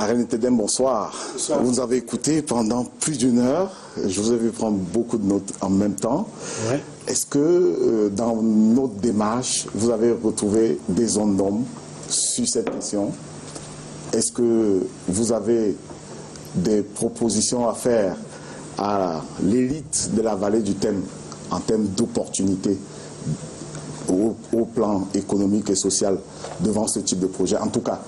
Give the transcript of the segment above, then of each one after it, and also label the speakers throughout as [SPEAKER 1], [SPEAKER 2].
[SPEAKER 1] Arène Tedem, bonsoir. Bonsoir. Vous avez écouté pendant plus d'une heure. Je vous ai vu prendre beaucoup de notes en même temps. Ouais. Est-ce que dans notre démarche, vous avez retrouvé des zones d'ombre sur cette question? Est-ce que vous avez des propositions à faire à l'élite de la vallée du Thème en termes d'opportunités au plan économique et social devant ce type de projet? En tout cas,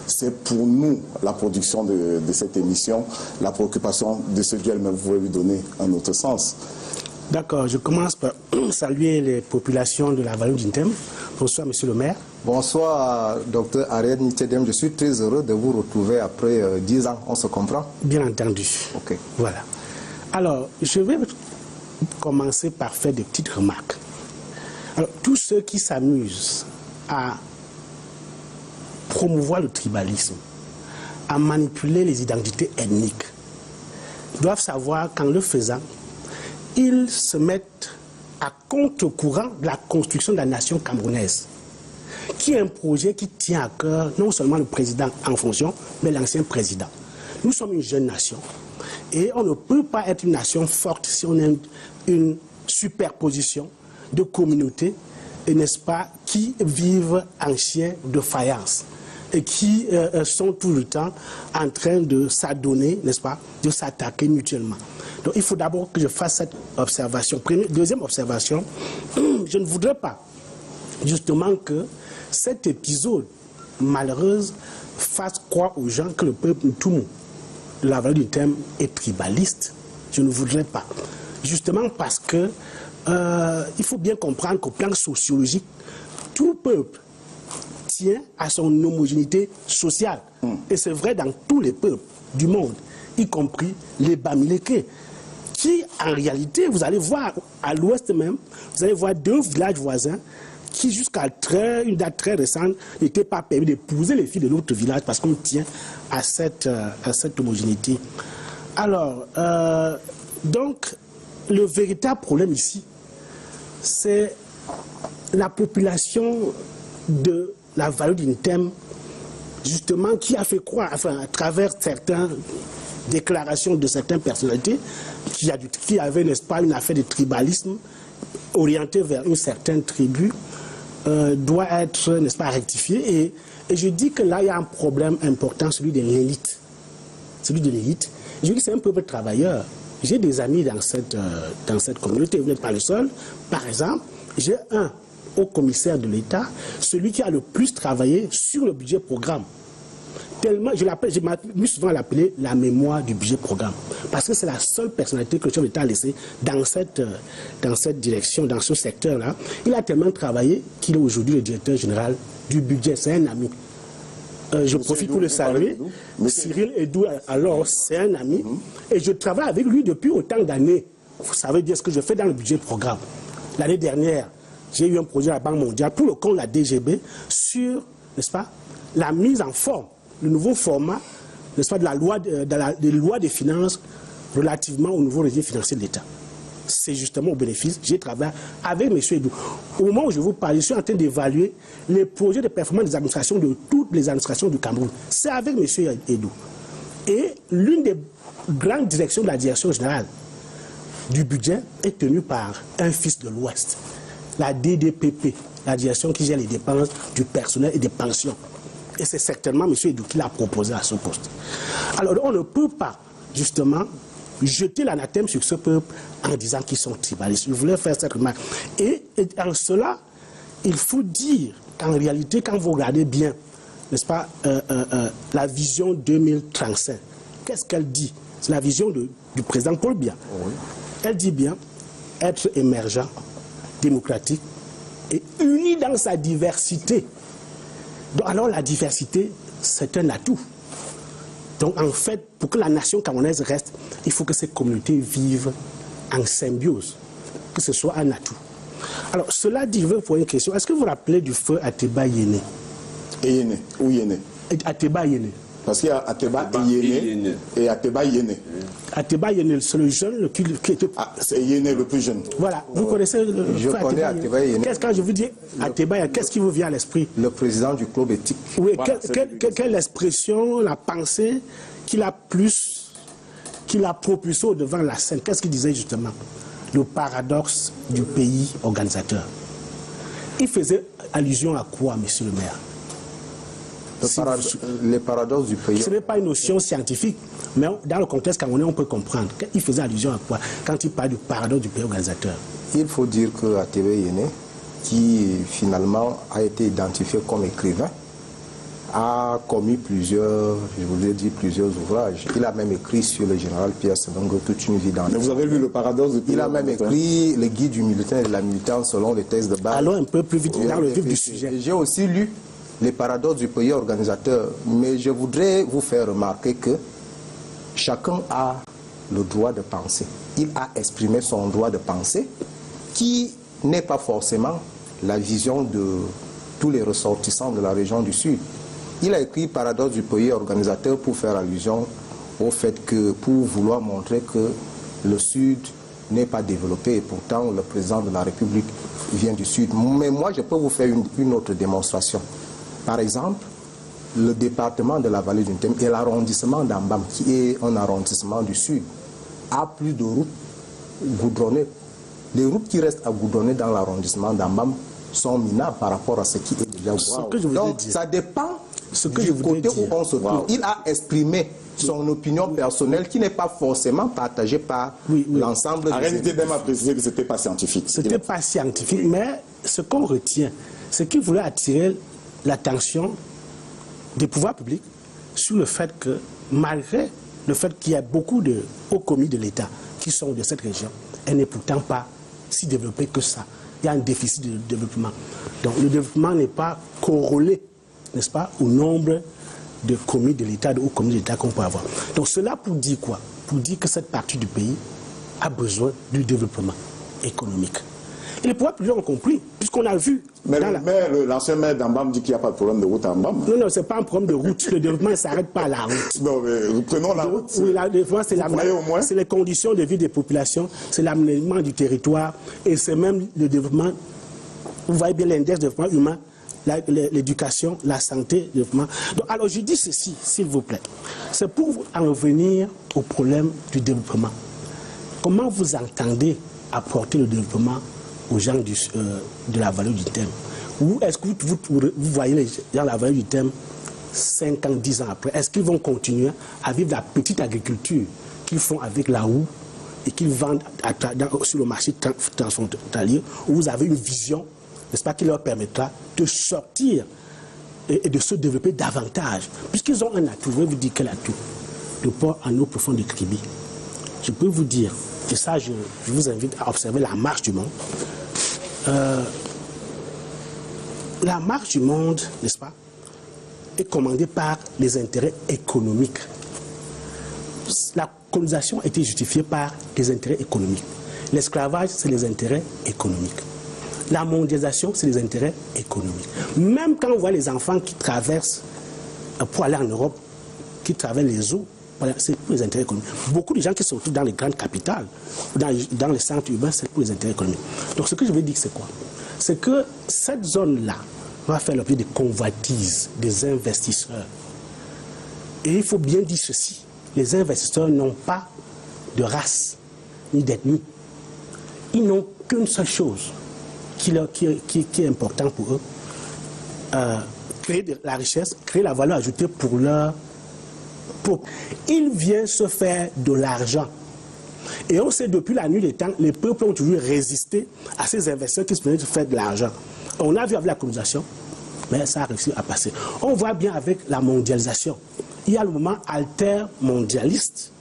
[SPEAKER 1] c'est pour nous, la production de cette émission, la préoccupation de ce duel, mais vous pouvez lui donner un autre sens.
[SPEAKER 2] D'accord, je commence par saluer les populations de la vallée du Thème. Bonsoir, monsieur le maire.
[SPEAKER 3] Bonsoir, docteur Arène Tedem. Je suis très heureux de vous retrouver après 10 ans. On se comprend?
[SPEAKER 2] Bien entendu.
[SPEAKER 3] Ok.
[SPEAKER 2] Voilà. Alors, je vais commencer par faire des petites remarques. Alors, tous ceux qui s'amusent à promouvoir le tribalisme, à manipuler les identités ethniques, doivent savoir qu'en le faisant, ils se mettent à contre-courant de la construction de la nation camerounaise, qui est un projet qui tient à cœur non seulement le président en fonction, mais l'ancien président. Nous sommes une jeune nation et on ne peut pas être une nation forte si on a une superposition de communautés, n'est-ce pas, qui vivent en chien de faïence et qui sont tout le temps en train de s'adonner, n'est-ce pas, de s'attaquer mutuellement. Donc il faut d'abord que je fasse cette observation. Deuxième observation, je ne voudrais pas justement que cet épisode malheureux fasse croire aux gens que le peuple Ntoumou de la vallée du Thème est tribaliste. Je ne voudrais pas. Justement parce que il faut bien comprendre qu'au plan sociologique, tout peuple tient à son homogénéité sociale. Et c'est vrai dans tous les peuples du monde, y compris les Bamileke, qui en réalité, vous allez voir à l'ouest même, vous allez voir 2 villages voisins qui jusqu'à une date très récente n'étaient pas permis d'épouser les filles de l'autre village parce qu'on tient à cette homogénéité. Alors, donc, le véritable problème ici, c'est la population de la vallée du Thème, justement, qui a fait croire, enfin, à travers certaines déclarations de certaines personnalités, qui avaient, n'est-ce pas, une affaire de tribalisme orientée vers une certaine tribu, doit être, n'est-ce pas, rectifiée. Et je dis que là, il y a un problème important, celui de l'élite. Celui de l'élite. Je dis que c'est un peuple travailleur. J'ai des amis dans cette communauté, vous n'êtes pas le seul. Par exemple, j'ai un haut commissaire de l'État, celui qui a le plus travaillé sur le budget programme. Tellement, je m'amuse souvent à l'appeler la mémoire du budget programme. Parce que c'est la seule personnalité que le chef d'État a laissée dans cette direction, dans ce secteur-là. Il a tellement travaillé qu'il est aujourd'hui le directeur général du budget. C'est un ami. Je profite pour le saluer. Cyril Edou, alors c'est un ami. Et je travaille avec lui depuis autant d'années. Vous savez bien ce que je fais dans le budget programme. L'année dernière, j'ai eu un projet à la Banque mondiale pour le compte de la DGB sur, n'est-ce pas, la mise en forme, le nouveau format, n'est-ce pas, de la loi des finances relativement au nouveau régime financier de l'État. C'est justement au bénéfice. J'ai travaillé avec M. Edou. Au moment où je vous parle, je suis en train d'évaluer les projets de performance des administrations de toutes les administrations du Cameroun. C'est avec M. Edou. Et l'une des grandes directions de la direction générale du budget est tenue par un fils de l'Ouest, la DDPP, la direction qui gère les dépenses du personnel et des pensions. Et c'est certainement M. Edou qui l'a proposé à ce poste. Alors on ne peut pas, justement, jeter l'anathème sur ce peuple en disant qu'ils sont tribalistes. Je voulais faire cette remarque. Et en cela, il faut dire qu'en réalité, quand vous regardez bien, n'est-ce pas, la vision 2035, qu'est-ce qu'elle dit? C'est la vision du président Paul Biya. Oui. Elle dit bien être émergent, démocratique et uni dans sa diversité. Donc, alors la diversité, c'est un atout. Donc en fait, pour que la nation camerounaise reste, il faut que ces communautés vivent en symbiose, que ce soit un atout. Alors cela dit, je veux vous poser une question. Est-ce que vous vous rappelez du feu Ateba Yéné?
[SPEAKER 1] Yéné, ou Yéné?
[SPEAKER 2] Ateba Yéné.
[SPEAKER 1] Parce qu'il y a Ateba et Yéné et Ateba Yéné.
[SPEAKER 2] Ateba Yéné, c'est le jeune qui était...
[SPEAKER 1] Ah, c'est Yéné le plus jeune.
[SPEAKER 2] Voilà, vous connaissez
[SPEAKER 3] Je connais Ateba Yéné.
[SPEAKER 2] Quand je vous dis Ateba, qu'est-ce qui vous vient à l'esprit?
[SPEAKER 3] Le président du club éthique.
[SPEAKER 2] Oui,
[SPEAKER 1] Voilà,
[SPEAKER 2] quelle expression, la pensée qu'il a propulsé devant la scène? Qu'est-ce qu'il disait justement? Le paradoxe du pays organisateur. Il faisait allusion à quoi, monsieur le maire?
[SPEAKER 3] Les paradoxes du pays.
[SPEAKER 2] Ce n'est pas une notion scientifique, mais dans le contexte camerounais, on peut comprendre. Il faisait allusion à quoi quand il parle du paradoxe du pays organisateur?
[SPEAKER 3] Il faut dire que Ateba Yéné, qui finalement a été identifié comme écrivain, a commis plusieurs ouvrages. Il a même écrit sur le général Pierre Senghor toute une vie dans
[SPEAKER 1] Mais vous avez lu le paradoxe du pays?
[SPEAKER 3] Il a même écrit le guide du militant et de la militante selon les thèses de base.
[SPEAKER 2] Allons un peu plus vite dans le vif du sujet.
[SPEAKER 3] J'ai aussi lu les paradoxes du pays organisateur, mais je voudrais vous faire remarquer que chacun a le droit de penser. Il a exprimé son droit de penser, qui n'est pas forcément la vision de tous les ressortissants de la région du Sud. Il a écrit Paradoxe du pays organisateur pour faire allusion au fait que, pour vouloir montrer que le Sud n'est pas développé, et pourtant le président de la République vient du Sud. Mais moi, je peux vous faire une autre démonstration. Par exemple, le département de la vallée du Ntem et l'arrondissement d'Ambam, qui est un arrondissement du Sud, a plus de routes goudronnées. Les routes qui restent à goudronner dans l'arrondissement d'Ambam sont minables par rapport à ce qui est déjà goudronné. Donc, ça dépend du côté où on se trouve. Il a exprimé son opinion personnelle qui n'est pas forcément partagée par l'ensemble des...
[SPEAKER 1] Arène Nitedem a précisé que ce n'était pas scientifique.
[SPEAKER 2] Ce n'était pas scientifique, mais ce qu'on retient, c'est qu'il voulait attirer l'attention des pouvoirs publics sur le fait que, malgré le fait qu'il y a beaucoup de hauts commis de l'État qui sont de cette région, elle n'est pourtant pas si développée que ça. Il y a un déficit de développement. Donc le développement n'est pas corrélé, n'est-ce pas, au nombre de commis de l'État, de hauts commis de l'État qu'on peut avoir. Donc cela pour dire quoi? Pour dire que cette partie du pays a besoin du développement économique. Et les pouvoirs publics ont compris, puisqu'on a vu...
[SPEAKER 1] Mais l'ancien maire d'Ambam dit qu'il n'y a pas de problème de route à Ambam.
[SPEAKER 2] Non, ce n'est pas un problème de route. Le développement ne s'arrête pas à la route.
[SPEAKER 1] Non, mais prenons la route.
[SPEAKER 2] Oui, le développement, c'est les conditions de vie des populations, c'est l'aménagement du territoire, et c'est même le développement... Vous voyez bien l'index de développement humain, l'éducation, la santé, le développement. Donc, alors je dis ceci, s'il vous plaît. C'est pour en revenir au problème du développement. Comment vous entendez apporter le développement aux gens de la vallée du Tem? Ou est-ce que vous voyez les gens de la vallée du Tem 5 ans, 10 ans après? Est-ce qu'ils vont continuer à vivre la petite agriculture qu'ils font avec la houe et qu'ils vendent sur le marché transfrontalier, où vous avez une vision, n'est-ce pas, qui leur permettra de sortir et de se développer davantage? Puisqu'ils ont un atout, je vais vous dire quel atout. Le port en eau profonde de Kribi. Je peux vous dire, et ça je vous invite à observer la marche du monde. La marche du monde, n'est-ce pas, est commandée par les intérêts économiques. La colonisation a été justifiée par les intérêts économiques. L'esclavage, c'est les intérêts économiques. La mondialisation, c'est les intérêts économiques. Même quand on voit les enfants qui traversent pour aller en Europe, qui traversent les eaux, voilà, c'est pour les intérêts économiques. Beaucoup de gens qui se retrouvent dans les grandes capitales, dans les centres urbains, c'est pour les intérêts économiques. Donc ce que je veux dire, c'est quoi? C'est que cette zone-là va faire l'objet de convoitises des investisseurs. Et il faut bien dire ceci, les investisseurs n'ont pas de race ni d'ethnie. Ils n'ont qu'une seule chose qui est importante pour eux, créer de la richesse, créer la valeur ajoutée pour leur... Il vient se faire de l'argent. Et on sait depuis la nuit des temps, les peuples ont toujours résisté à ces investisseurs qui se venaient de faire de l'argent. On a vu avec la colonisation, mais ça a réussi à passer. On voit bien avec la mondialisation. Il y a le mouvement altermondialiste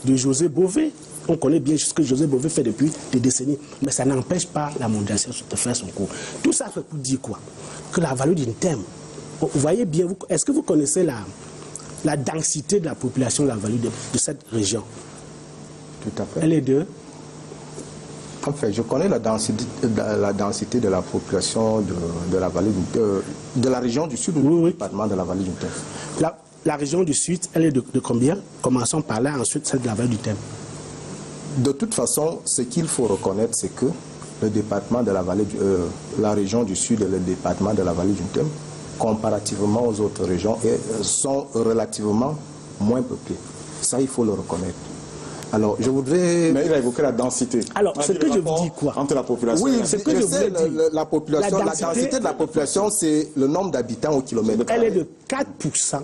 [SPEAKER 2] de José Bové. On connaît bien ce que José Bové fait depuis des décennies, mais ça n'empêche pas la mondialisation de faire son cours. Tout ça fait pour dire quoi? Que la valeur d'une thème. Vous voyez bien, est-ce que vous connaissez la densité de la population de la vallée de cette région?
[SPEAKER 3] Tout à fait.
[SPEAKER 2] Elle est de...
[SPEAKER 3] En fait, je connais la densité de la population de la vallée de la région du sud du département de la vallée du Tem.
[SPEAKER 2] La région du Sud, elle est de combien? Commençons par là, ensuite celle de la vallée du Thème.
[SPEAKER 3] De toute façon, ce qu'il faut reconnaître, c'est que le département de la vallée, la région du Sud et le département de la vallée du Thème, comparativement aux autres régions, sont relativement moins peuplés. Ça, il faut le reconnaître. Alors, je voudrais...
[SPEAKER 1] Mais il a évoqué la densité.
[SPEAKER 2] Alors, ce que je vous dis quoi?
[SPEAKER 1] Entre la population...
[SPEAKER 3] Oui,
[SPEAKER 2] c'est que je
[SPEAKER 3] sais, la population, la densité de la population, c'est le nombre d'habitants au kilomètre.
[SPEAKER 2] Elle est de 4%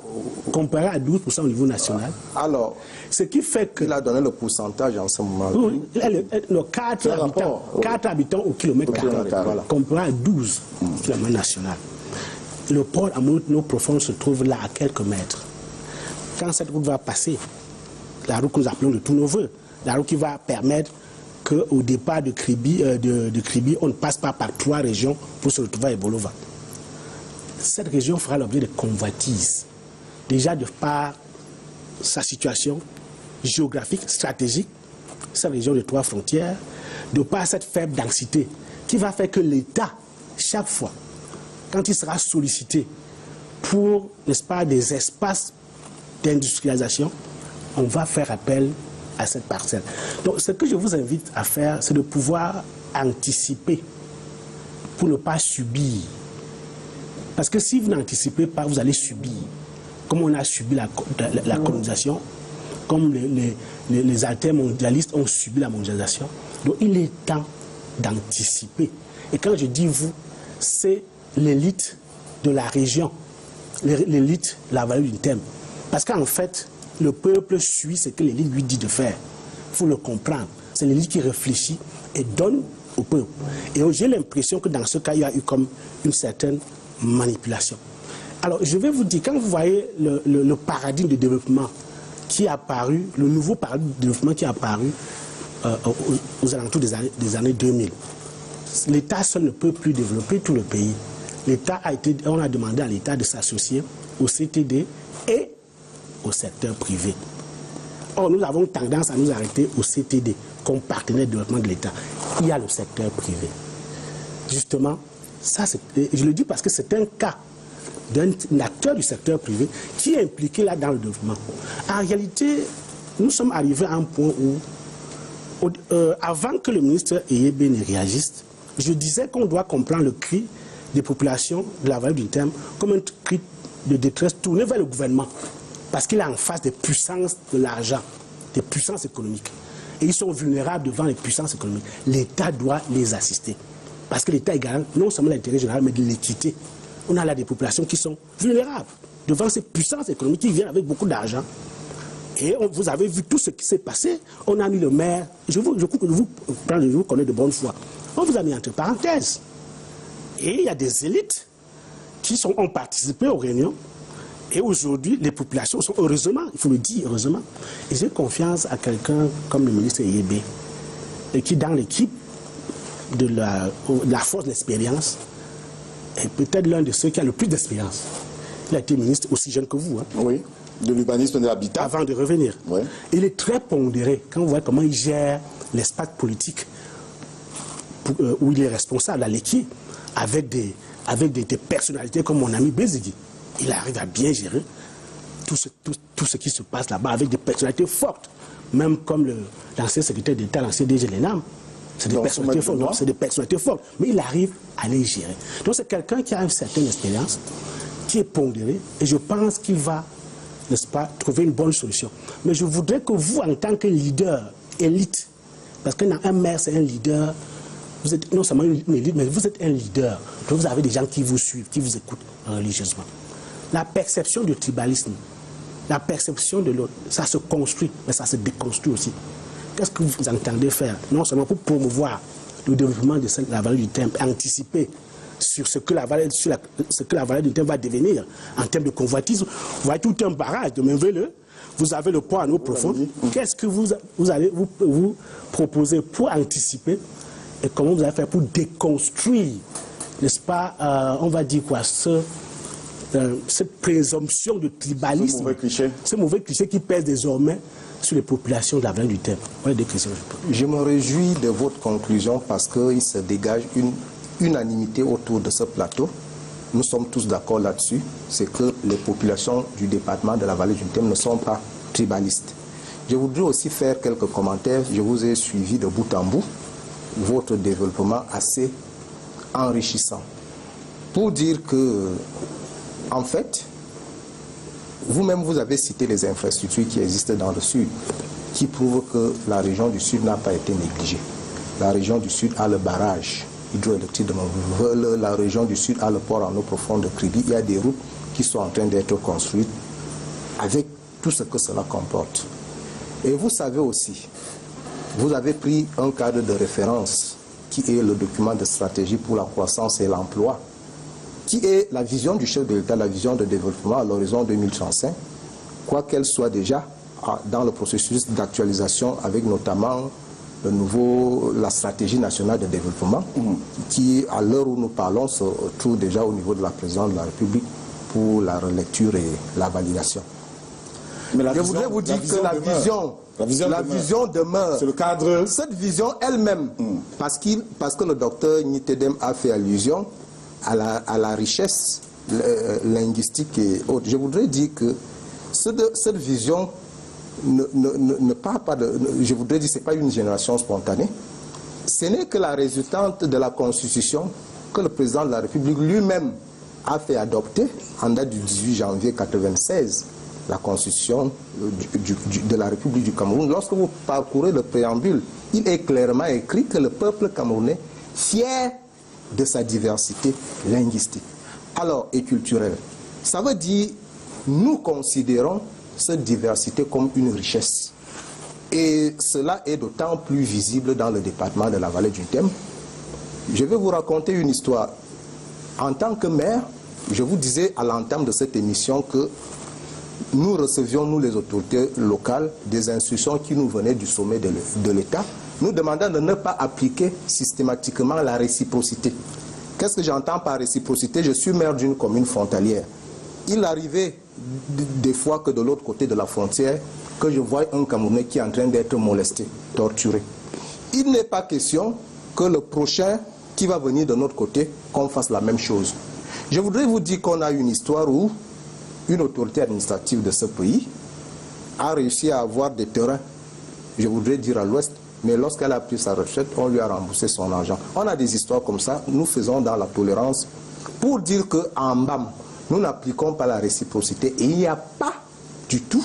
[SPEAKER 2] comparée à 12% au niveau national.
[SPEAKER 3] Alors,
[SPEAKER 2] ce qui fait que...
[SPEAKER 3] Il a donné le pourcentage en ce moment.
[SPEAKER 2] Oui, le 4 habitants au kilomètre carré, voilà, comparé à 12 kilomètres national. Le port à Mono Profond se trouve là à quelques mètres. Quand cette route va passer, la route que nous appelons de tous nos voeux, la route qui va permettre qu'au départ de Kribi, on ne passe pas par 3 régions pour se retrouver à Ebolova. Cette région fera l'objet de convoitises. Déjà de par sa situation géographique, stratégique, cette région de 3 frontières, de par cette faible densité, qui va faire que l'État, chaque fois, quand il sera sollicité pour, n'est-ce pas, des espaces d'industrialisation, on va faire appel à cette parcelle. Donc, ce que je vous invite à faire, c'est de pouvoir anticiper pour ne pas subir. Parce que si vous n'anticipez pas, vous allez subir. Comme on a subi la colonisation, comme les altermondialistes ont subi la mondialisation. Donc, il est temps d'anticiper. Et quand je dis vous, c'est l'élite de la région, l'élite de la vallée du Thème. Parce qu'en fait, le peuple suit ce que l'élite lui dit de faire. Il faut le comprendre. C'est l'élite qui réfléchit et donne au peuple. Et j'ai l'impression que dans ce cas, il y a eu comme une certaine manipulation. Alors, je vais vous dire, quand vous voyez le paradigme de développement qui est apparu, le nouveau paradigme de développement qui est apparu aux alentours des années 2000, l'État seul ne peut plus développer tout le pays. On a demandé à l'État de s'associer au CTD et au secteur privé. Or, nous avons tendance à nous arrêter au CTD comme partenaire de développement de l'État. Il y a le secteur privé. Justement, ça, je le dis parce que c'est un cas d'un acteur du secteur privé qui est impliqué là dans le développement. En réalité, nous sommes arrivés à un point où, avant que le ministre Eyébé ne réagisse, je disais qu'on doit comprendre le cri des populations de la vallée du Thème comme un cri de détresse tourné vers le gouvernement. Parce qu'il est en face des puissances de l'argent, des puissances économiques. Et ils sont vulnérables devant les puissances économiques. L'État doit les assister. Parce que l'État est garant non seulement de l'intérêt général, mais de l'équité. On a là des populations qui sont vulnérables devant ces puissances économiques qui viennent avec beaucoup d'argent. Et vous avez vu tout ce qui s'est passé. On a mis le maire, je vous connais de bonne foi, on vous a mis entre parenthèses. Et il y a des élites qui ont participé aux réunions. Et aujourd'hui, les populations sont, heureusement, il faut le dire, heureusement, et j'ai confiance à quelqu'un comme le ministre Eyébé, et qui, dans l'équipe de la force de l'expérience, est peut-être l'un de ceux qui a le plus d'expérience. Il a été ministre aussi jeune que vous. Hein.
[SPEAKER 1] Oui, de l'urbanisme et de l'habitat.
[SPEAKER 2] Avant de revenir.
[SPEAKER 1] Oui.
[SPEAKER 2] Il est très pondéré, quand vous voyez comment il gère l'espace politique, où il est responsable à l'équipe, avec des personnalités comme mon ami Bézigui. Il arrive à bien gérer tout ce qui se passe là-bas avec des personnalités fortes. Même comme l'ancien secrétaire d'État, l'ancien DG Lenam. C'est des personnalités fortes. Non, c'est des personnalités fortes. Mais il arrive à les gérer. Donc c'est quelqu'un qui a une certaine expérience, qui est pondéré. Et je pense qu'il va, n'est-ce pas, trouver une bonne solution. Mais je voudrais que vous, en tant que leader, élite, parce qu'un maire, c'est un leader, vous êtes non seulement une élite, mais vous êtes un leader. Donc vous avez des gens qui vous suivent, qui vous écoutent religieusement. La perception du tribalisme, la perception de l'autre, ça se construit, mais ça se déconstruit aussi. Qu'est-ce que vous entendez faire? Non seulement pour promouvoir le développement de la vallée du Thème, anticiper sur ce que la vallée du Thème va devenir en termes de convoitisme. Vous voyez tout un barrage de Mainveleux, vous avez le port à eau profonde. Qu'est-ce que vous allez vous proposer pour anticiper et comment vous allez faire pour déconstruire, n'est-ce pas, on va dire quoi, cette présomption de tribalisme, ce mauvais cliché qui pèse désormais sur les populations de la vallée du Thème. Voilà des questions.
[SPEAKER 3] Je me réjouis de votre conclusion parce qu'il se dégage une unanimité autour de ce plateau nous sommes tous d'accord là-dessus, c'est que les populations du département de la vallée du Ntem ne sont pas tribalistes. Je voudrais aussi faire quelques commentaires. Je vous ai suivi de bout en bout, votre développement assez enrichissant. Pour dire que, en fait, vous-même, vous avez cité les infrastructures qui existent dans le Sud, qui prouvent que la région du Sud n'a pas été négligée. La région du Sud a le barrage hydroélectrique de Mangouve, la région du Sud a le port en eau profonde de Kribi. Il y a des routes qui sont en train d'être construites avec tout ce que cela comporte. Et vous savez aussi, vous avez pris un cadre de référence qui est le document de stratégie pour la croissance et l'emploi, qui est la vision du chef de l'État, la vision de développement à l'horizon 2035, quoi qu'elle soit déjà dans le processus d'actualisation avec notamment la stratégie nationale de développement qui, à l'heure où nous parlons, se trouve déjà au niveau de la présidence de la République pour la relecture et la validation. Mais je voudrais vous dire que la vision demeure.
[SPEAKER 1] C'est le cadre.
[SPEAKER 3] Cette vision elle-même, parce que le docteur Nitedem a fait allusion à la richesse linguistique et autres. Je voudrais dire que cette vision ne part pas de... Je voudrais dire que ce n'est pas une génération spontanée. Ce n'est que la résultante de la Constitution que le président de la République lui-même a fait adopter en date du 18 janvier 1996, la Constitution de la République du Cameroun. Lorsque vous parcourez le préambule, il est clairement écrit que le peuple camerounais, fier de sa diversité linguistique, alors et culturelle, ça veut dire nous considérons cette diversité comme une richesse. Et cela est d'autant plus visible dans le département de la vallée du Ntem. Je vais vous raconter une histoire. En tant que maire, je vous disais à l'entame de cette émission que nous recevions, nous les autorités locales, des instructions qui nous venaient du sommet de l'État, nous demandant de ne pas appliquer systématiquement la réciprocité. Qu'est-ce que j'entends par réciprocité? Je suis maire d'une commune frontalière. Il arrivait des fois que de l'autre côté de la frontière, que je vois un Camerounais qui est en train d'être molesté, torturé. Il n'est pas question que le prochain qui va venir de notre côté, qu'on fasse la même chose. Je voudrais vous dire qu'on a une histoire où une autorité administrative de ce pays a réussi à avoir des terrains, je voudrais dire à l'ouest, mais lorsqu'elle a pris sa retraite, on lui a remboursé son argent. On a des histoires comme ça, nous faisons dans la tolérance pour dire qu'en BAM, nous n'appliquons pas la réciprocité et il n'y a pas du tout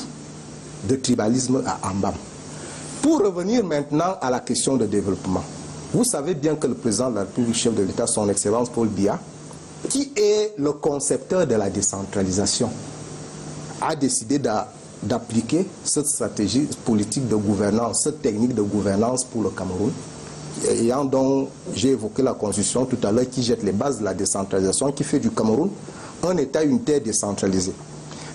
[SPEAKER 3] de tribalisme à Ambam. Pour revenir maintenant à la question de développement, vous savez bien que le président de la République, chef de l'État, son Excellence Paul Biya, qui est le concepteur de la décentralisation, a décidé d'appliquer cette stratégie politique de gouvernance, cette technique de gouvernance pour le Cameroun. Ayant donc, j'ai évoqué la Constitution tout à l'heure qui jette les bases de la décentralisation, qui fait du Cameroun un État unitaire décentralisé.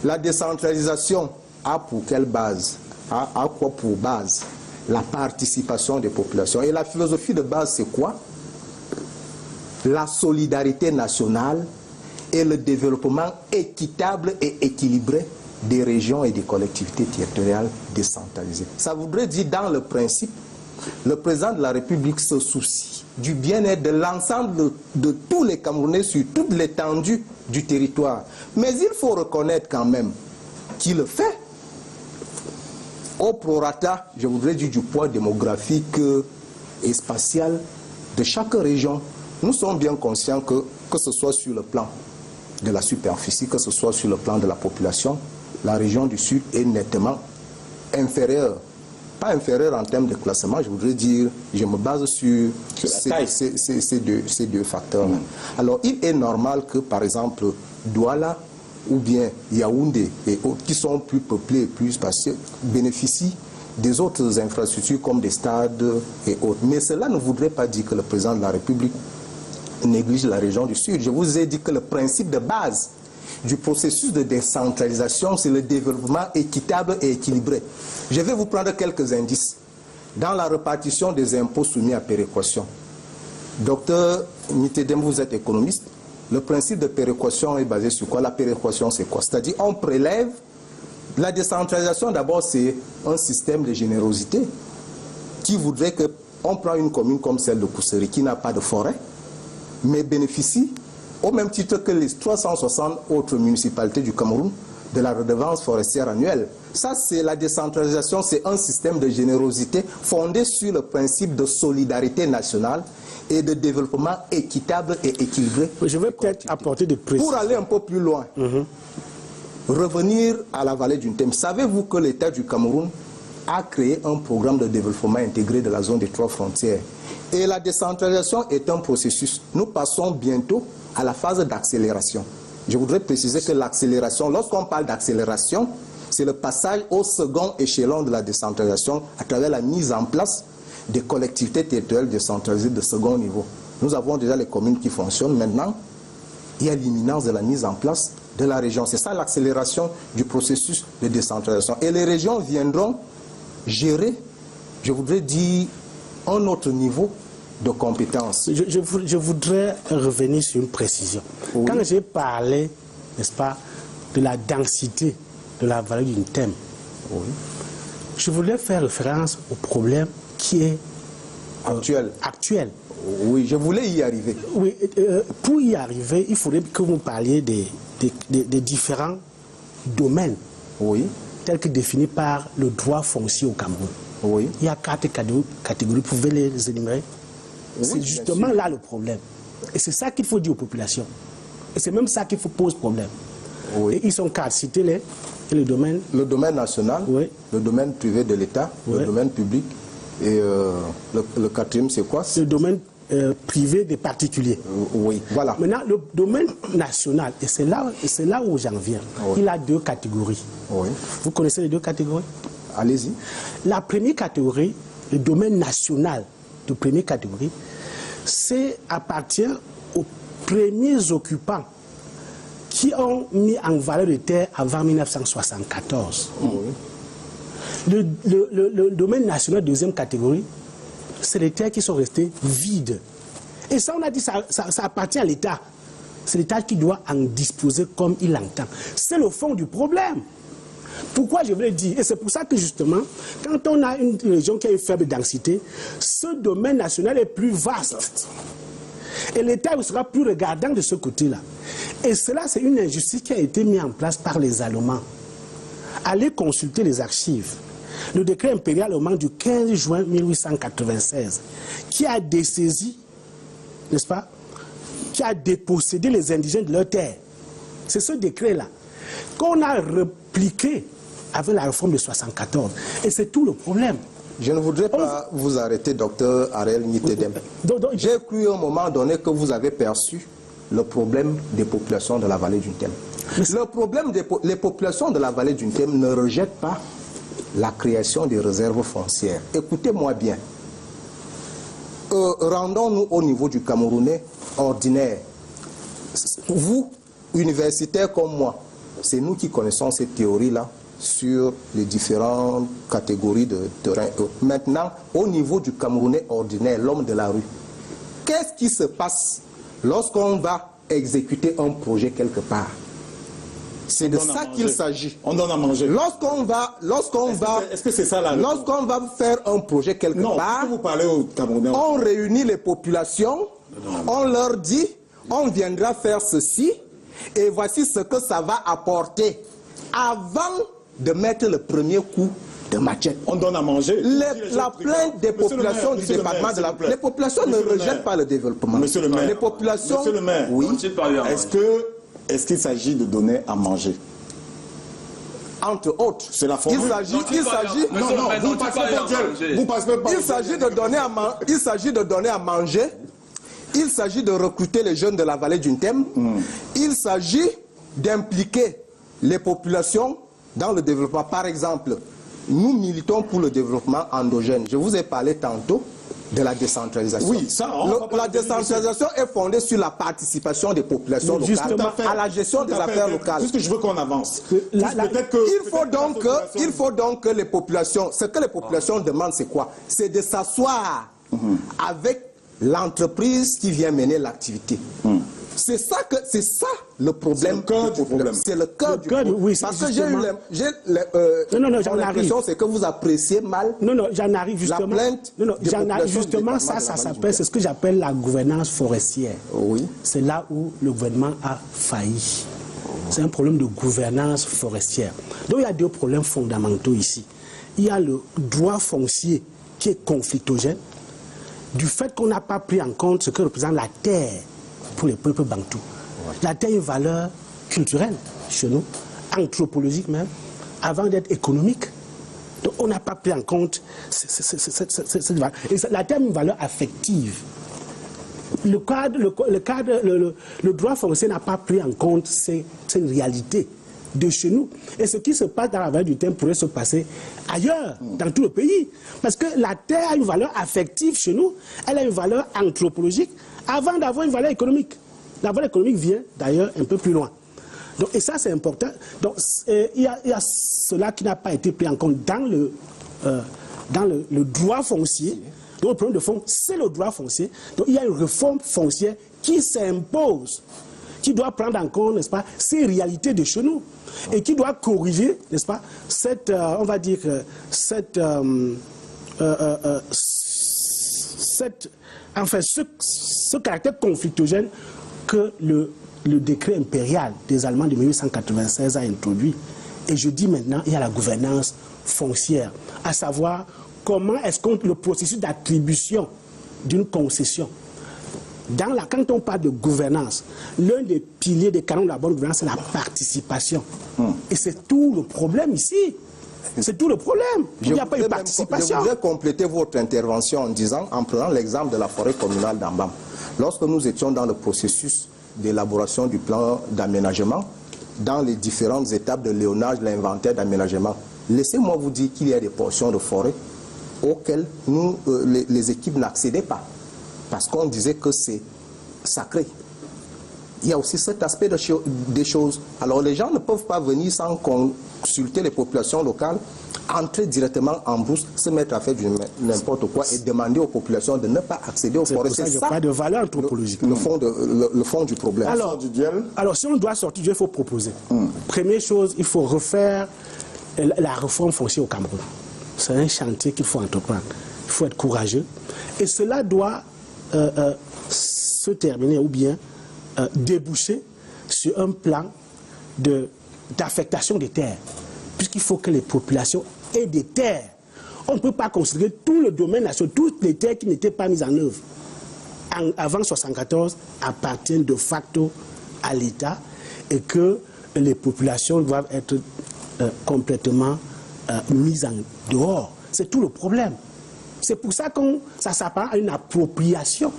[SPEAKER 3] La décentralisation a pour quelle base? A quoi pour base? La participation des populations. Et la philosophie de base, c'est quoi? La solidarité nationale et le développement équitable et équilibré des régions et des collectivités territoriales décentralisées. Ça voudrait dire, dans le principe, le président de la République se soucie du bien-être de l'ensemble de tous les Camerounais sur toute l'étendue du territoire. Mais il faut reconnaître quand même qu'il le fait au prorata, je voudrais dire, du poids démographique et spatial de chaque région. Nous sommes bien conscients que ce soit sur le plan de la superficie, que ce soit sur le plan de la population, la région du Sud est nettement inférieure. Pas inférieure en termes de classement, je voudrais dire, je me base sur ces deux facteurs. Alors, il est normal que, par exemple, Douala ou bien Yaoundé et autres, qui sont plus peuplés et plus spacieux, bénéficient des autres infrastructures comme des stades et autres. Mais cela ne voudrait pas dire que le président de la République néglige la région du Sud. Je vous ai dit que le principe de base du processus de décentralisation, c'est le développement équitable et équilibré. Je vais vous prendre quelques indices. Dans la répartition des impôts soumis à péréquation, docteur Nitedem, vous êtes économiste, le principe de péréquation est basé sur quoi? La péréquation, c'est quoi? C'est-à-dire, on prélève. La décentralisation, d'abord, c'est un système de générosité qui voudrait qu'on prenne une commune comme celle de Kousseri, qui n'a pas de forêt, mais bénéficie au même titre que les 360 autres municipalités du Cameroun, de la redevance forestière annuelle. Ça, c'est la décentralisation, c'est un système de générosité fondé sur le principe de solidarité nationale et de développement équitable et équilibré.
[SPEAKER 2] Je vais peut-être apporter des précisions.
[SPEAKER 3] Pour aller un peu plus loin, revenir à la vallée du Ntem, savez-vous que l'État du Cameroun a créé un programme de développement intégré de la zone des 3 frontières? Et la décentralisation est un processus. Nous passons bientôt à la phase d'accélération. Je voudrais préciser que l'accélération, lorsqu'on parle d'accélération, c'est le passage au second échelon de la décentralisation à travers la mise en place des collectivités territoriales décentralisées de second niveau. Nous avons déjà les communes qui fonctionnent. Maintenant, il y a l'imminence de la mise en place de la région. C'est ça l'accélération du processus de décentralisation. Et les régions viendront gérer, je voudrais dire, un autre niveau de compétences.
[SPEAKER 2] Je voudrais revenir sur une précision. Oui. Quand j'ai parlé, n'est-ce pas, de la densité de la vallée du Ntem, oui, je voulais faire référence au problème qui est actuel.
[SPEAKER 3] Oui, je voulais y arriver.
[SPEAKER 2] Oui, pour y arriver, il faudrait que vous parliez des différents domaines, oui, tels que définis par le droit foncier au Cameroun. Oui. Il y a 4 catégories, vous pouvez les énumérer. Oui, c'est justement là le problème. Et c'est ça qu'il faut dire aux populations. Et c'est même ça qui pose problème. Oui. Et ils sont 4, citez-les. Le domaine
[SPEAKER 3] national, oui, le domaine privé de l'État, oui, le domaine public. Et le 4e, c'est quoi?
[SPEAKER 2] C'est le domaine privé des particuliers.
[SPEAKER 3] Oui, voilà.
[SPEAKER 2] Maintenant, le domaine national, et c'est là où j'en viens, oui, il a 2 catégories. Oui. Vous connaissez les 2 catégories?
[SPEAKER 3] Allez-y.
[SPEAKER 2] La première catégorie, le domaine national de première catégorie, appartient aux premiers occupants qui ont mis en valeur de terre avant 1974. Oui. Le domaine national de deuxième catégorie, c'est les terres qui sont restées vides. Et ça, on a dit, ça appartient à l'État. C'est l'État qui doit en disposer comme il l'entend. C'est le fond du problème. Pourquoi je voulais dire? Et c'est pour ça que justement, quand on a une région qui a une faible densité, ce domaine national est plus vaste. Et l'État sera plus regardant de ce côté-là. Et cela, c'est une injustice qui a été mise en place par les Allemands. Allez consulter les archives. Le décret impérial allemand du 15 juin 1896, qui a dessaisi, n'est-ce pas, qui a dépossédé les indigènes de leurs terres. C'est ce décret-là qu'on a répliqué avec la réforme de 1974. Et c'est tout le problème.
[SPEAKER 3] Je ne voudrais pas vous arrêter, docteur Ariel Nitedem. J'ai cru à un moment donné que vous avez perçu le problème des populations de la vallée du Ntem. Le problème les populations de la vallée du Ntem ne rejettent pas la création des réserves foncières. Écoutez-moi bien. Rendons-nous au niveau du Camerounais ordinaire. Vous, universitaires comme moi, c'est nous qui connaissons cette théorie-là sur les différentes catégories de terrain. Maintenant, au niveau du Camerounais ordinaire, l'homme de la rue, qu'est-ce qui se passe lorsqu'on va exécuter un projet quelque part? C'est de ça qu'il s'agit.
[SPEAKER 1] On donne à manger.
[SPEAKER 3] Est-ce que c'est ça la réponse? Lorsqu'on va faire un projet quelque part,
[SPEAKER 1] vous parlez au Camerounais,
[SPEAKER 3] on réunit les populations, on leur dit, on viendra faire ceci, et voici ce que ça va apporter avant de mettre le premier coup de machette.
[SPEAKER 1] On donne à manger.
[SPEAKER 3] La plainte des populations du département de la... Les populations ne rejettent pas le développement.
[SPEAKER 1] Monsieur le maire,
[SPEAKER 3] les populations...
[SPEAKER 1] Monsieur le maire,
[SPEAKER 3] oui.
[SPEAKER 1] Est-ce qu'il s'agit de donner à manger?
[SPEAKER 3] Entre autres,
[SPEAKER 1] c'est la formule.
[SPEAKER 3] Il s'agit de donner à manger. Il s'agit de recruter les jeunes de la vallée du Ntem. Il s'agit d'impliquer les populations dans le développement. Par exemple, nous militons pour le développement endogène. Je vous ai parlé tantôt de la décentralisation.
[SPEAKER 1] Oui, ça,
[SPEAKER 3] la décentralisation est fondée sur la participation des populations locales à la gestion des affaires locales.
[SPEAKER 1] Juste que je veux qu'on avance.
[SPEAKER 3] Il faut donc que les populations, ce que les populations demandent, c'est quoi? C'est de s'asseoir avec l'entreprise qui vient mener l'activité. C'est ça le problème. C'est le cœur du problème.
[SPEAKER 2] Oui,
[SPEAKER 3] parce que j'ai l'impression c'est que vous appréciez mal.
[SPEAKER 2] Non, j'en arrive justement.
[SPEAKER 3] La plainte.
[SPEAKER 2] J'en arrive justement. Ça s'appelle, c'est ce que j'appelle la gouvernance forestière.
[SPEAKER 3] Oui.
[SPEAKER 2] C'est là où le gouvernement a failli. C'est un problème de gouvernance forestière. Donc il y a deux problèmes fondamentaux ici. Il y a le droit foncier qui est conflictogène, du fait qu'on n'a pas pris en compte ce que représente la terre pour les peuples bantous. La terre est une valeur culturelle chez nous, anthropologique même, avant d'être économique. Donc on n'a pas pris en compte cette valeur. Et la terre est une valeur affective. Le droit foncier n'a pas pris en compte cette réalité de chez nous. Et ce qui se passe dans la vallée du Temple pourrait se passer ailleurs, dans tout le pays. Parce que la terre a une valeur affective chez nous, elle a une valeur anthropologique, avant d'avoir une valeur économique. La valeur économique vient d'ailleurs un peu plus loin. Donc, et ça, c'est important. Donc, il y a cela qui n'a pas été pris en compte dans le droit foncier. Donc, le problème de fond, c'est le droit foncier. Donc, il y a une réforme foncière qui s'impose, qui doit prendre en compte, n'est-ce pas, ces réalités de chez nous, et qui doit corriger, n'est-ce pas, cette, on va dire, enfin, ce caractère conflictogène que le décret impérial des Allemands de 1896 a introduit. Et je dis maintenant, il y a la gouvernance foncière, à savoir comment est-ce qu'on le processus d'attribution d'une concession. Quand on parle de gouvernance, l'un des piliers des canons de la bonne gouvernance, c'est la participation. Et c'est tout le problème ici. C'est tout le problème. Il n'y a pas de participation.
[SPEAKER 3] Je voudrais compléter votre intervention en prenant l'exemple de la forêt communale d'Ambam. Lorsque nous étions dans le processus d'élaboration du plan d'aménagement, dans les différentes étapes de léonage, de l'inventaire d'aménagement, laissez-moi vous dire qu'il y a des portions de forêt auxquelles les équipes n'accédaient pas. Parce qu'on disait que c'est sacré. Il y a aussi cet aspect des choses. Alors les gens ne peuvent pas venir sans consulter les populations locales, entrer directement en brousse, se mettre à faire n'importe quoi et demander aux populations de ne pas accéder aux forêts.
[SPEAKER 2] C'est ça, pas de valeur anthropologique.
[SPEAKER 3] Le fond du problème.
[SPEAKER 2] Alors si on doit sortir, il faut proposer. Première chose, il faut refaire la réforme foncière au Cameroun. C'est un chantier qu'il faut entreprendre. Il faut être courageux. Et cela doit se terminer ou bien déboucher sur un plan d'affectation des terres. Puisqu'il faut que les populations aient des terres. On ne peut pas considérer tout le domaine national, toutes les terres qui n'étaient pas mises en œuvre avant 1974 appartiennent de facto à l'État et que les populations doivent être complètement mises en dehors. C'est tout le problème. C'est pour ça que ça s'apparente à une appropriation.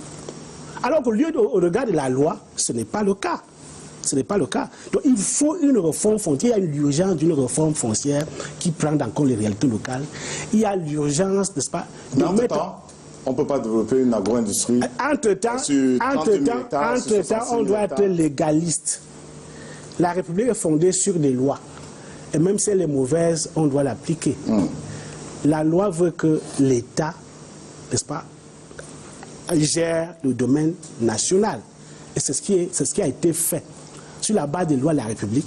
[SPEAKER 2] Alors qu'au lieu au regard de la loi, ce n'est pas le cas. Ce n'est pas le cas. Donc il faut une réforme foncière. Il y a l'urgence d'une réforme foncière qui prend en compte les réalités locales. Il y a l'urgence, n'est-ce pas, de mettre...
[SPEAKER 1] On ne peut pas développer une agro-industrie.
[SPEAKER 2] Entre-temps, on doit être légaliste. La République est fondée sur des lois. Et même si elle est mauvaise, on doit l'appliquer. La loi veut que l'État, n'est-ce pas, gère le domaine national. Et c'est ce qui a été fait. Sur la base des lois de la République,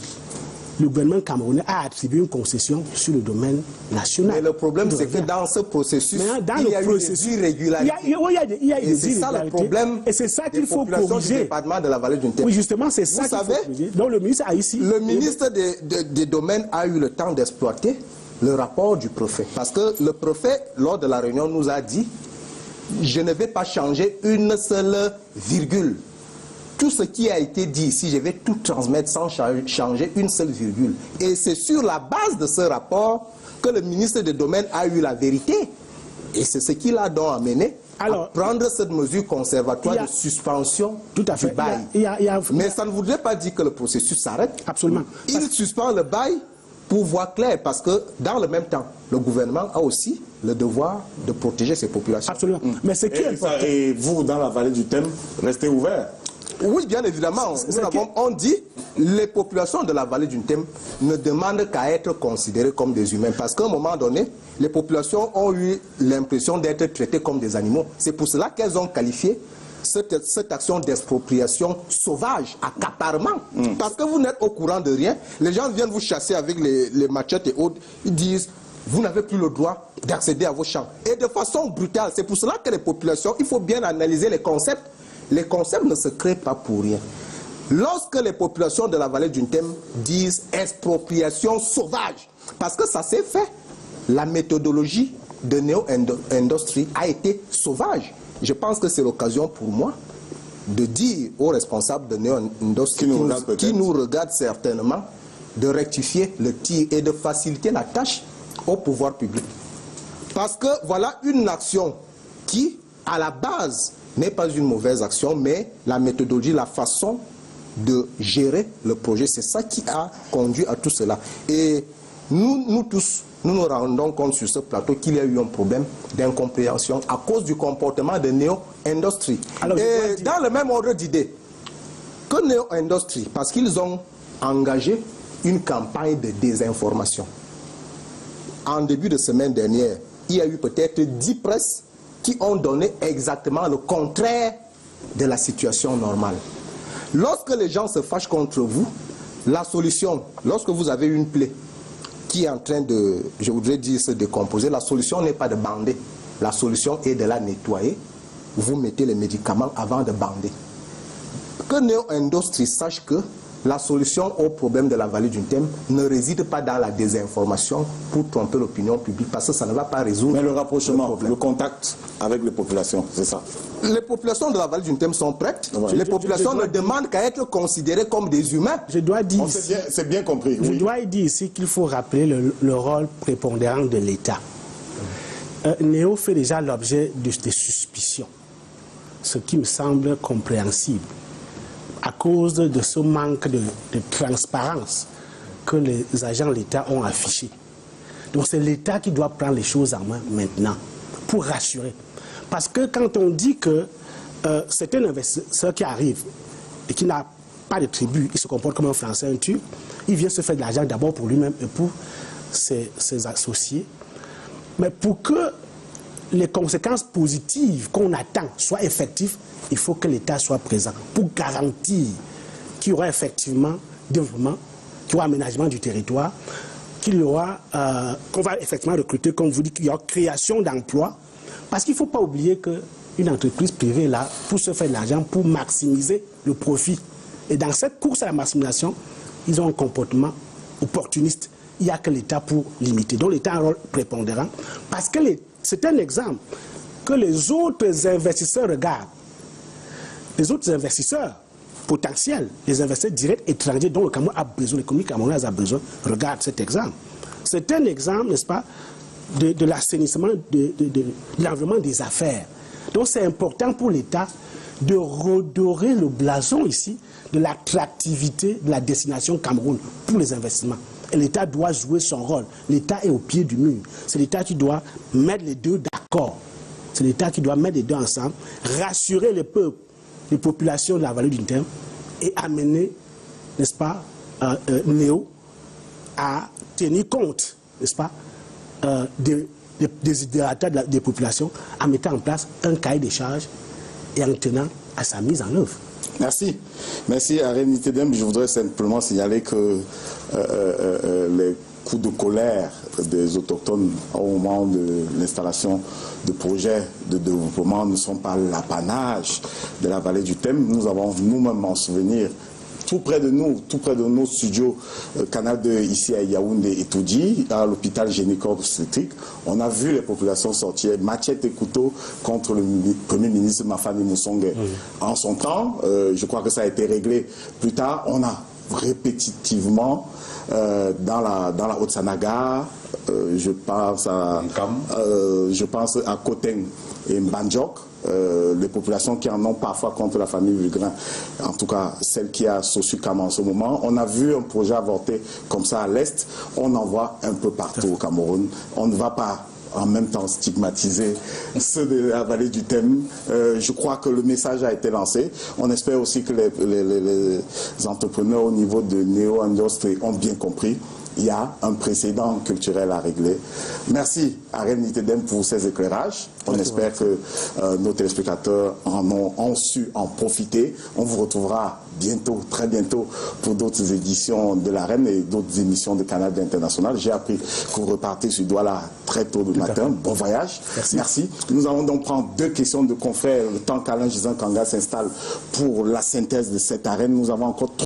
[SPEAKER 2] le gouvernement camerounais a attribué une concession sur le domaine national.
[SPEAKER 3] Mais le problème, c'est que dans ce processus, il y a eu des irrégularités.
[SPEAKER 2] Il y a
[SPEAKER 3] et c'est ça le problème.
[SPEAKER 2] Et c'est ça qu'il faut corriger.
[SPEAKER 3] Du département de la vallée du Temple.
[SPEAKER 2] Oui, justement, c'est ça qu'il faut corriger. Donc le ministre a ici...
[SPEAKER 3] Le ministre des Domaines a eu le temps d'exploiter le rapport du préfet. Parce que le préfet, lors de la réunion, nous a dit « Je ne vais pas changer une seule virgule. Tout ce qui a été dit ici, je vais tout transmettre sans changer une seule virgule. » Et c'est sur la base de ce rapport que le ministre des Domaines a eu la vérité. Et c'est ce qui l'a donc amené à prendre cette mesure conservatoire de suspension du bail. Mais ça ne voudrait pas dire que le processus s'arrête.
[SPEAKER 2] Absolument.
[SPEAKER 3] Il suspend le bail pour voir clair, parce que dans le même temps, le gouvernement a aussi le devoir de protéger ses populations.
[SPEAKER 2] Absolument. Mais ce qui est important...
[SPEAKER 1] Et vous, dans la vallée du Temple, restez ouverts.
[SPEAKER 3] Oui, bien évidemment. On dit les populations de la vallée du Temple ne demandent qu'à être considérées comme des humains. Parce qu'à un moment donné, les populations ont eu l'impression d'être traitées comme des animaux. C'est pour cela qu'elles ont qualifié cette action d'expropriation sauvage, accaparement. Parce que vous n'êtes au courant de rien. Les gens viennent vous chasser avec les machettes et autres. Ils disent, vous n'avez plus le droit d'accéder à vos champs. Et de façon brutale. C'est pour cela que les populations, il faut bien analyser les concepts. Les concepts ne se créent pas pour rien. Lorsque les populations de la vallée du Nthème disent expropriation sauvage, parce que ça s'est fait, la méthodologie de néo-industrie a été sauvage. Je pense que c'est l'occasion pour moi de dire aux responsables de néo-industrie qui nous regardent certainement de rectifier le tir et de faciliter la tâche au pouvoir public. Parce que voilà une action qui, à la base, n'est pas une mauvaise action, mais la méthodologie, la façon de gérer le projet, c'est ça qui a conduit à tout cela. Et nous tous, nous nous rendons compte sur ce plateau qu'il y a eu un problème d'incompréhension à cause du comportement de néo-industrie. Et dans le même ordre d'idée, que néo-industrie, parce qu'ils ont engagé une campagne de désinformation. En début de semaine dernière, il y a eu peut-être 10 presses qui ont donné exactement le contraire de la situation normale. Lorsque les gens se fâchent contre vous, la solution, lorsque vous avez une plaie qui est en train de, je voudrais dire, se décomposer, la solution n'est pas de bander. La solution est de la nettoyer. Vous mettez les médicaments avant de bander. Que néo-industrie sache que la solution au problème de la vallée du Nthème ne réside pas dans la désinformation pour tromper l'opinion publique, parce que ça ne va pas résoudre.
[SPEAKER 1] Mais le rapprochement, le contact avec les populations, c'est ça.
[SPEAKER 3] Les populations de la vallée du Nthème sont prêtes. Ouais. Les populations ne demandent qu'à être considérées comme des humains.
[SPEAKER 2] Je dois dire,
[SPEAKER 1] c'est bien compris.
[SPEAKER 2] Je dois dire ici qu'il faut rappeler le rôle prépondérant de l'État. Néo fait déjà l'objet de suspicions, ce qui me semble compréhensible, à cause de ce manque de transparence que les agents de l'État ont affiché. Donc c'est l'État qui doit prendre les choses en main maintenant pour rassurer. Parce que quand on dit que c'est un investisseur qui arrive et qui n'a pas de tribu, il se comporte comme un Français, un Turc, il vient se faire de l'argent d'abord pour lui-même et pour ses associés. Mais pour que les conséquences positives qu'on attend soient effectives, il faut que l'État soit présent pour garantir qu'il y aura effectivement développement, qu'il y aura aménagement du territoire, qu'il y aura, qu'on va effectivement recruter, comme vous dites, qu'il y aura création d'emplois. Parce qu'il ne faut pas oublier qu'une entreprise privée est là pour se faire de l'argent, pour maximiser le profit. Et dans cette course à la maximisation, ils ont un comportement opportuniste. Il n'y a que l'État pour limiter. Donc l'État a un rôle prépondérant. Parce que c'est un exemple que les autres investisseurs regardent. Les autres investisseurs potentiels, les investisseurs directs étrangers dont le Cameroun a besoin, l'économie camerounaise a besoin, regardent cet exemple. C'est un exemple, n'est-ce pas, de l'assainissement de l'environnement des affaires. Donc c'est important pour l'État de redorer le blason ici de l'attractivité de la destination Cameroun pour les investissements. Et l'État doit jouer son rôle. L'État est au pied du mur. C'est l'État qui doit mettre les deux d'accord. C'est l'État qui doit mettre les deux ensemble, rassurer les peuples, les populations de la vallée du Nthème et amener, n'est-ce pas, Néo à tenir compte, n'est-ce pas, des idéateurs des populations, en mettant en place un cahier des charges et en tenant à sa mise en œuvre.
[SPEAKER 1] Merci. Merci à Rémi Tedem. Je voudrais simplement signaler que les coups de colère des autochtones au moment de l'installation de projets de développement ne sont pas l'apanage de la vallée du Nthème. Nous avons nous-mêmes en souvenir, tout près de nous, tout près de nos studios, Canal 2 ici à Yaoundé et Toudji, à l'hôpital gynéco-obstétrique, on a vu les populations sortir machette et couteau contre le Premier ministre Mafani Moussongue. En son temps, je crois que ça a été réglé plus tard, on a répétitivement dans la Haute-Sanaga, je pense à Koteng et Mbandjok, les populations qui en ont parfois contre la famille Vulgrin, en tout cas celle qui a Sosucam en ce moment. On a vu un projet avorté comme ça à l'Est, on en voit un peu partout au Cameroun. On ne va pas en même temps stigmatiser ceux de la vallée du Nthème. Je crois que le message a été lancé. On espère aussi que les entrepreneurs au niveau de néo-industrie ont bien compris il y a un précédent culturel à régler. Merci à Reine Nitedem pour ces éclairages. On espère que nos téléspectateurs ont su en profiter. On vous retrouvera bientôt, très bientôt, pour d'autres éditions de la Reine et d'autres émissions de Canal International. J'ai appris que vous repartez sur Douala très tôt le matin. Bon voyage. Merci. Nous allons donc prendre 2 questions de confrères. Le temps qu'Alain Gisant Kanga s'installe pour la synthèse de cette arène. Nous avons encore